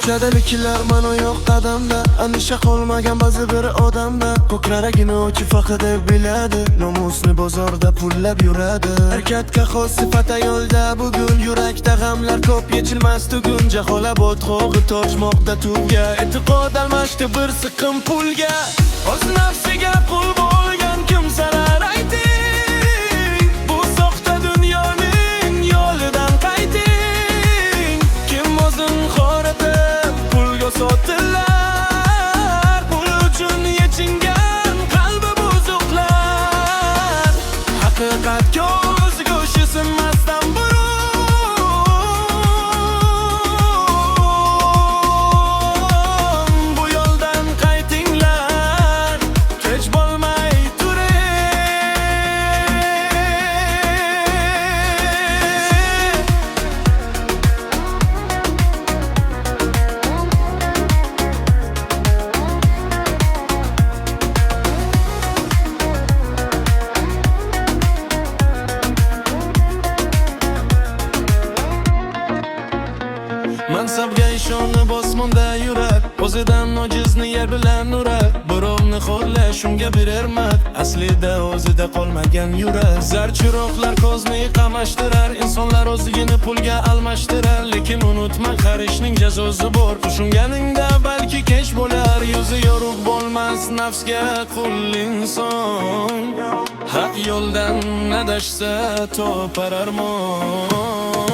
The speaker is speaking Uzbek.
Ko'chadaliklar mana yo'q qadamda, andisha qolmagan ba'zi bir odamda. Ko'kragini ochib faqa deb biladi, nomusni bozorda pullab yuradi. Erkakka xos sifat ayolda bugun, yurakda g'amlar ko'p yechilmas tugun. Jaholabod qo'g'i torchmoqda tubga, e'tiqod almashdi bir siqim pulga. O'z nafsiga qul bo'lgan kimsalar ayting, bu soxta dunyoning yo'lidan qayting. Kim o'zin xoratib pulga sotilar, pul uchun yechingan qalbi buzuqlar. Haqiqatga o'z go'shi sinmasdan burun bu yo'ldan qaytinglar, kech bo'lmay turing. Mansabga ishonib osmonda yurar, o'zidan ojizni yer bilan urar. Birovni xo'rlash shunga berermat, aslida o'zida qolmagan yurar. Zar chiroqlar ko'zni qamashtirar, insonlar o'zligini pulga almashtirar. Lekin unutma, qarishning jazosi bor, tushunganingda balki kech bo'lar. Yuzi yorug' bo'lmas nafsga qul inson, haq yo'ldan adashsa topar armon.